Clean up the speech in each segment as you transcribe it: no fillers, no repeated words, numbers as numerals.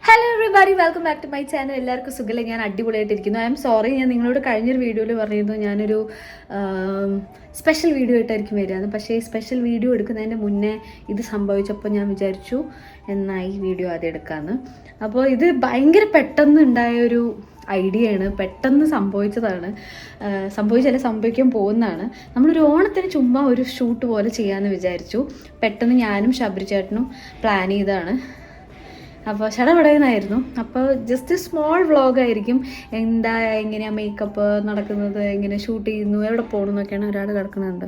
Hello everybody, welcome back to my channel. എല്ലാവർക്കും സുഖമില്ല. ഞാൻ അടിപൊളിയായിട്ടിരിക്കുന്നു. ഐ എം സോറി, ഞാൻ നിങ്ങളോട് കഴിഞ്ഞൊരു വീഡിയോയിൽ പറഞ്ഞിരുന്നു ഞാനൊരു സ്പെഷ്യൽ വീഡിയോ ആയിട്ടായിരിക്കും വരികയെന്ന്. പക്ഷേ ഈ സ്പെഷ്യൽ വീഡിയോ എടുക്കുന്നതിൻ്റെ മുന്നേ ഇത് സംഭവിച്ചപ്പോൾ ഞാൻ വിചാരിച്ചു എന്നാൽ ഈ വീഡിയോ ആദ്യം എടുക്കാമെന്ന്. അപ്പോൾ ഇത് ഭയങ്കര പെട്ടെന്ന് ഉണ്ടായൊരു ഐഡിയയാണ്, പെട്ടെന്ന് സംഭവിച്ചതാണ്. സംഭവിക്കാൻ പോകുന്നതാണ്. നമ്മളൊരു ഓണത്തിന് ചുമ്മാ ഒരു ഷൂട്ട് പോലെ ചെയ്യാമെന്ന് വിചാരിച്ചു. പെട്ടെന്ന് ഞാനും ശബരി ചേട്ടനും പ്ലാൻ ചെയ്തതാണ്. അപ്പോൾ ചടപടയുന്നായിരുന്നു. അപ്പോൾ ജസ്റ്റ് സ്മോൾ വ്ളോഗായിരിക്കും. എങ്ങനെയാണ് മേക്കപ്പ് നടക്കുന്നത്, എങ്ങനെ ഷൂട്ട് ചെയ്യുന്നു, എവിടെ പോകണം എന്നൊക്കെയാണ്. ഒരാൾ കിടക്കുന്നുണ്ട്.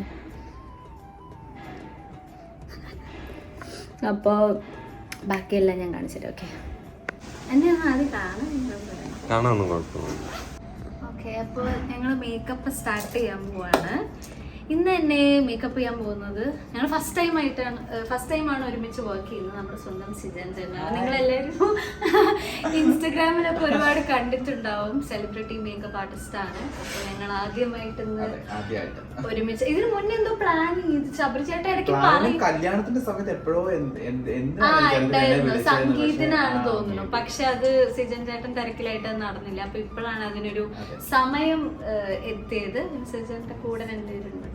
അപ്പോൾ ബാക്കിയെല്ലാം ഞാൻ കാണിച്ചിട്ട് ഓക്കെ. എന്നെ ഒന്ന് ആദ്യം കാണാനൊന്നും കുഴപ്പമില്ല. ഓക്കെ, അപ്പോൾ ഞങ്ങൾ മേക്കപ്പ് സ്റ്റാർട്ട് ചെയ്യാൻ പോവാണ്. ഇന്ന് തന്നെ മേക്കപ്പ് ചെയ്യാൻ പോകുന്നത് ഞങ്ങൾ ഫസ്റ്റ് ടൈമാണ് ഒരുമിച്ച് വർക്ക് ചെയ്യുന്നത്. നമ്മുടെ സ്വന്തം സിജൻ ചേട്ടനാണ്. നിങ്ങളെല്ലാവരും ഇൻസ്റ്റഗ്രാമിലൊക്കെ ഒരുപാട് കണ്ടിട്ടുണ്ടാവും. സെലിബ്രിറ്റി മേക്കപ്പ് ആർട്ടിസ്റ്റാണ്. അപ്പോൾ ഞങ്ങൾ ആദ്യമായിട്ട് ഒരുമിച്ച്, ഇതിന് മുന്നേ എന്തോ പ്ലാൻ ചെയ്ത് ശബരി ചേട്ടൻ ഇടയ്ക്ക് കല്യാണത്തിന്റെ സമയത്ത് എപ്പോഴോ ഉണ്ടായിരുന്നു, സംഗീതനാണ് തോന്നുന്നു. പക്ഷെ അത് സിജൻ ചേട്ടൻ തിരക്കിലായിട്ട് നടന്നില്ല. അപ്പൊ ഇപ്പോഴാണ് അതിനൊരു സമയം എത്തിയത്. സിജന്റെ കൂടെ രണ്ടുപേരുണ്ട്.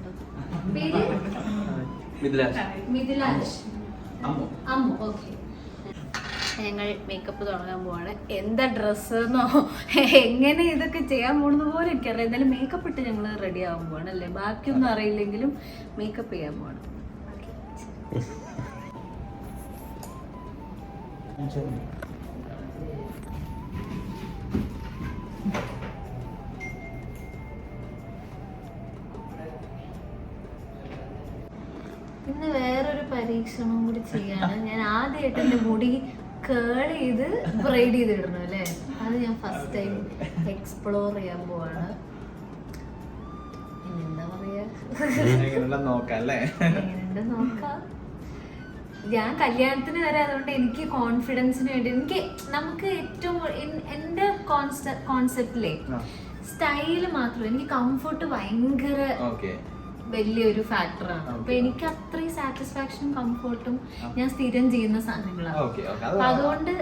ഞങ്ങൾ മേക്കപ്പ് തുടങ്ങാൻ പോവാണ്. എന്താ ഡ്രസ്സെന്നോ എങ്ങനെ ഇതൊക്കെ ചെയ്യാൻ പോകുന്നത് പോലെ എനിക്കറിയാം. എന്തായാലും മേക്കപ്പ് ഇട്ട് ഞങ്ങൾ റെഡി ആവാൻ പോവാണ് അല്ലേ. ബാക്കിയൊന്നും അറിയില്ലെങ്കിലും മേക്കപ്പ് ചെയ്യാൻ പോവാണ്. ഇന്ന് വേറൊരു പരീക്ഷണം കൂടി ചെയ്യാണ്. ഞാൻ ആദ്യമായിട്ട് എൻ്റെ മുടി കേൾ ചെയ്ത് ബ്രൈഡ് ചെയ്തിടണം അല്ലേ. അത് ഞാൻ ഫസ്റ്റ് ടൈം എക്സ്പ്ലോർ ചെയ്യാൻ പോവാണ്. എന്താ പറയാ, നോക്കാം. ഞാൻ കല്യാണത്തിന് വരെ, അതുകൊണ്ട് എനിക്ക് കോൺഫിഡൻസിന് വേണ്ടി നമുക്ക് ഏറ്റവും എൻ്റെ കോൺസെപ്റ്റിലെ സ്റ്റൈല് മാത്രം, എനിക്ക് കംഫർട്ട് ഭയങ്കര വലിയൊരു ഫാക്ടറാണ്. അപ്പൊ എനിക്ക് അത്രയും സാറ്റിസ്ഫാക്ഷനും കംഫർട്ടും ഞാൻ സ്ഥിരം ചെയ്യുന്ന സാധനങ്ങളാണ്. അതുകൊണ്ട്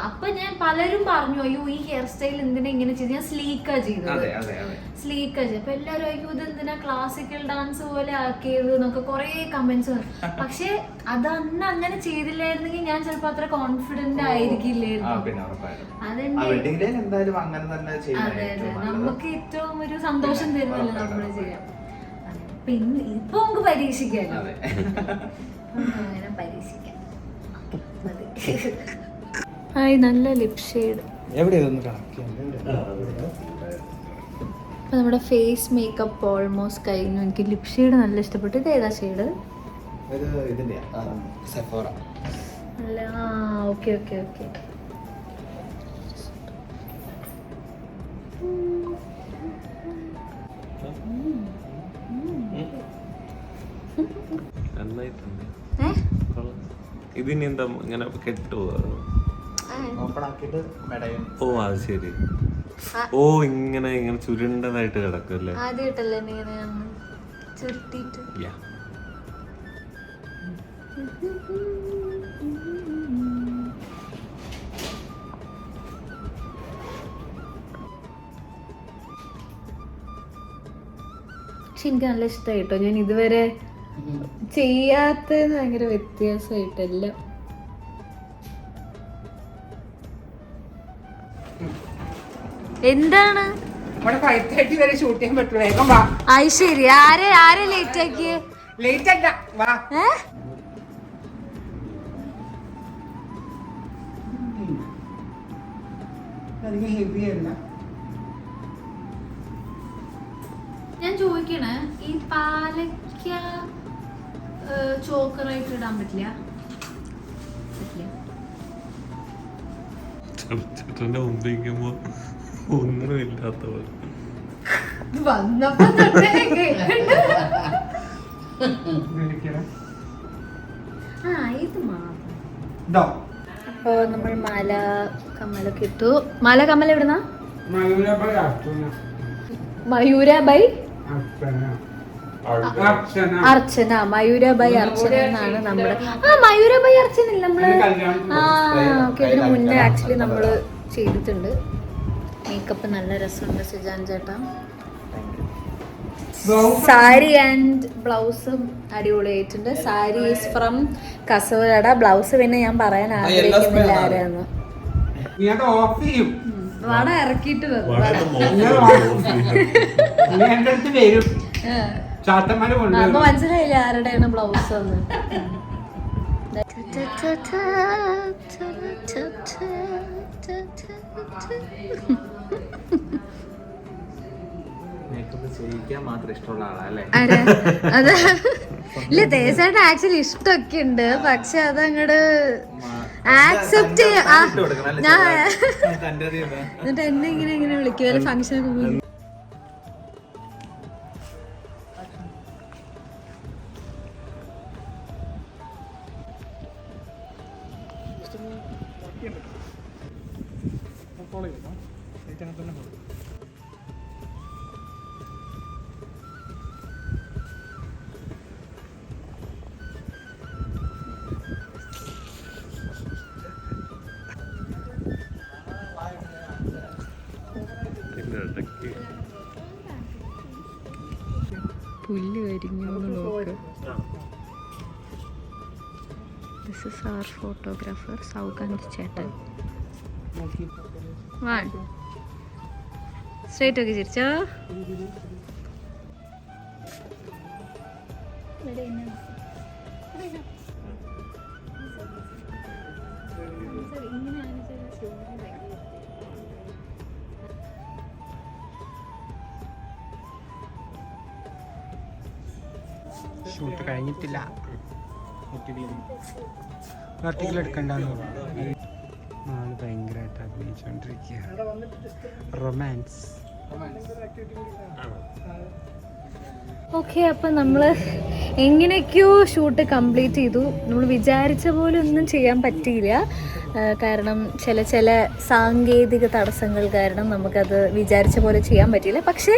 അപ്പൊ ഞാൻ പലരും പറഞ്ഞു, അയ്യോ ഈ ഹെയർ സ്റ്റൈൽ എന്തിനാ ഇങ്ങനെ ചെയ്ത്. ഞാൻ സ്ലീക്കാ ചെയ്തത്. അപ്പൊ എല്ലാരും അയ്യോ ഇത് എന്തിനാ ക്ലാസിക്കൽ ഡാൻസ് പോലെ ആക്കിയത് എന്നൊക്കെ കുറെ കമന്റ്സ്. പക്ഷെ അത് അന്ന് അങ്ങനെ ചെയ്തില്ലായിരുന്നെങ്കിൽ ഞാൻ ചിലപ്പോ അത്ര കോൺഫിഡന്റ് ആയിരിക്കില്ലായിരുന്നു. അതെ, നമുക്ക് ഏറ്റവും ഒരു സന്തോഷം തരുന്നല്ലോ നമ്മള് ചെയ്യാം. പിന്നെ ഇപ്പൊ നമുക്ക് പരീക്ഷിക്കാമല്ലോ. അങ്ങനെ പരീക്ഷിക്കാം. ഹായ്, നല്ല ലിപ് ഷെയ്ഡ്. അപ്പൊ നമ്മുടെ ഫേസ് മേക്കപ്പ് ഓൾമോസ്റ്റ് കഴിഞ്ഞു. എനിക്ക് ലിപ് ഷെയ്ഡ് നല്ല ഇഷ്ടപ്പെട്ടു. ഇത് ഏതാ ഷെയ്ഡ്? അല്ല, ഓക്കെ ഓക്കെ ഓക്കെ. ഇതിനി എന്താ ഇങ്ങനെ കെട്ടുവോ? ഓ അത് ശരി. ഓ ഇങ്ങനെ ഇങ്ങനെ ചുരുണ്ടതായിട്ട് കിടക്കല്ലേ. ആദ്യമായിട്ടല്ലേ ചുരുട്ടിട്ട്. പക്ഷെ എനിക്ക് നല്ല ഇഷ്ടമായി കേട്ടോ. ഞാൻ ഇതുവരെ ചെയ്യാത്തത് ഭയങ്കര വ്യത്യാസമായിട്ടല്ല. എന്താണ് ശരി, ആരെ ലേറ്റ് ആക്കിയേ? ഞാൻ ചോദിക്കണേ, ഈ പാലക്ക ചോക്കറായിട്ട് ഇടാൻ പറ്റില്ല? ചേട്ടന്റെ മുമ്പിക്കുമ്പോ ഒന്നുമില്ലാത്ത പോലെ വന്നപ്പോ ഇത് മാത്രം. അപ്പൊ നമ്മൾ മാല കമ്മലൊക്കെ ഇട്ടു. മാല കമ്മൽ എവിടുന്നാ? മയൂര ബൈ അർച്ചന, മയൂര ബൈ അർച്ചന എന്നാണ് നമ്മുടെ. മയൂര ബൈ അർച്ചന ഇല്ല നമ്മള്. ഓക്കെ, ഇതിന് മുന്നേ ആക്ച്വലി നമ്മള് ചെയ്തിട്ടുണ്ട്. മേക്കപ്പ് നല്ല രസമുണ്ട് സിജാൻ ചേട്ടാ. സാരി ആൻഡ് ബ്ലൗസും അടിപൊളിയായിട്ടുണ്ട്. Sari is from Kasavada. Blouse പിന്നെ ഞാൻ പറയാൻ ആഗ്രഹിക്കുന്നില്ല ആരാന്ന്. വട ഇറക്കിയിട്ട് അപ്പൊ മനസ്സിലായില്ല ആരുടെയാണ് ബ്ലൗസ് എന്ന്. അതെ ഇല്ല, തേസായിട്ട് ആക്ച്വലി ഇഷ്ടമൊക്കെ ഉണ്ട്, പക്ഷെ അതങ്ങട് ആക്സെപ്റ്റ് ഞാൻ എന്നിട്ട് എന്നെ ഇങ്ങനെ വിളിക്കും വല്ല ഫംഗ്ഷനൊക്കെ പോയി. പുല്ല് കരിഞ്ഞു നോക്ക്. ദിസ് ഇസ് അവർ ഫോട്ടോഗ്രാഫർ സൗഗന്ധ് ചേട്ടൻ. സ്ട്രേറ്റ് ഒക്കെ ചിരിച്ചോ. ഷൂട്ട് കഴിഞ്ഞിട്ടില്ല, ആർട്ടിക്കിൾ എടുക്കണ്ടെന്ന് ആള് ഭയങ്കരമായിട്ട് അഭിനയിച്ചോണ്ടിരിക്കുക. റൊമാൻസ്. ഓക്കെ, അപ്പം നമ്മൾ എങ്ങനെയൊക്കെയോ ഷൂട്ട് കംപ്ലീറ്റ് ചെയ്തു. നമ്മൾ വിചാരിച്ച പോലെ ഒന്നും ചെയ്യാൻ പറ്റിയില്ല, കാരണം ചില സാങ്കേതിക തടസ്സങ്ങൾ കാരണം നമുക്കത് വിചാരിച്ച പോലെ ചെയ്യാൻ പറ്റിയില്ല. പക്ഷേ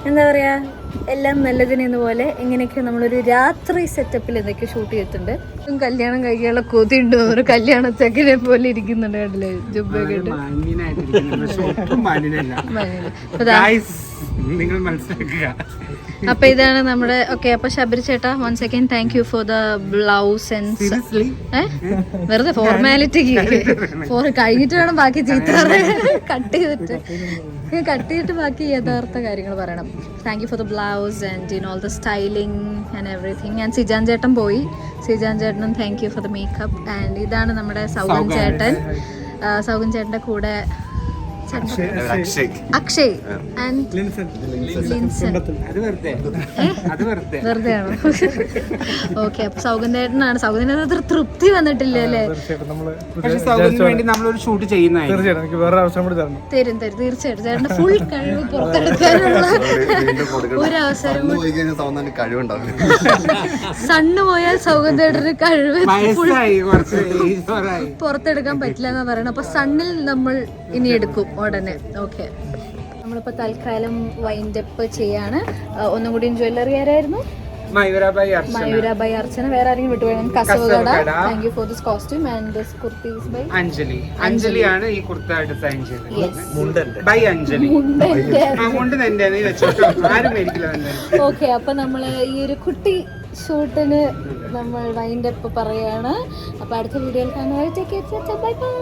എന്താ പറയുക, എല്ലാം നല്ലതിനെന്ന പോലെ എങ്ങനെയൊക്കെ നമ്മളൊരു രാത്രി സെറ്റപ്പിൽ എന്തൊക്കെയോ ഷൂട്ട് ചെയ്തിട്ടുണ്ട്. കല്യാണം കഴിക്കാനുള്ള കൊതിയുണ്ട്, ഒരു കല്യാണച്ചക്കിനെ പോലെ ഇരിക്കുന്നുണ്ട് കണ്ടില്ലേ, ജുബ്ബൊക്കെ ഇട്ട്. നിങ്ങൾ മനസ്സിലാക്കുക. അപ്പൊ ഇതാണ് നമ്മുടെ. ഓക്കെ, അപ്പൊ ശബരി ചേട്ടാ, one second thank you for the blouse and വെറുതെ ഫോർമാലിറ്റിക്ക് കഴിഞ്ഞിട്ട് വേണം ബാക്കി ചീത്ത കട്ട് ചെയ്തിട്ട് ബാക്കി യഥാർത്ഥ കാര്യങ്ങൾ പറയണം. Thank you for the blouse and all the styling and everything. ഞാൻ സിജാൻ ചേട്ടൻ പോയി, സിജാൻ ചേട്ടനും thank you for the makeup. And ഇതാണ് നമ്മുടെ സൗഗൻ ചേട്ടൻ. സൗഗൻ ചേട്ടൻ്റെ കൂടെ അക്ഷയ് ആൻഡ് ലിൻസൺ. വെറുതെയാണോ? ഓക്കെ, അപ്പൊ സൗഗന്ധേട്ടനാണ്. സൗഗന്ധേട്ടൻ തൃപ്തി വന്നിട്ടില്ല അല്ലേ? നമ്മളൊരു ഷൂട്ട് ചെയ്യുന്നതായിരിക്കും. തരും തീർച്ചയായിട്ടും. ചേട്ടന്റെ ഫുൾ കഴിവ് പുറത്തെടുക്കാനുള്ള ഒരു അവസരം. സണ്ണ് പോയാൽ സൗഗന്ധേട്ടന് കഴിവ് പുറത്തെടുക്കാൻ പറ്റില്ല എന്നാ പറയണത്. അപ്പൊ സണ്ണിൽ നമ്മൾ ഇനി എടുക്കും ഉടനെ. ഓക്കെ, നമ്മളിപ്പോൾ തൽക്കാലം വൈൻഡപ്പ് ചെയ്യാണ്. ഒന്നും കൂടി ജ്വല്ലറി ആരായിരുന്നു? മയൂര ബൈ അർച്ചന. വേറെ ആരെങ്കിലും വിട്ടുപോയി? Kasavakada. Thank you for this costume and this kurtis by അഞ്ജലിയാണ് ഈ കുർത്ത ഡിസൈൻ ചെയ്തത്. ബൈ അഞ്ജലി. മുണ്ട് തന്നെ വെച്ചോട്ടോ, ആരും മേടിക്കില്ല. ഓക്കെ, അപ്പൊ നമ്മള് ഈ ഒരു കുട്ടി ഷൂട്ടിന് നമ്മൾ വൈൻഡപ്പ് പറയാണ്. അപ്പൊ അടുത്ത വീഡിയോയിൽ കാണുക. Bye bye.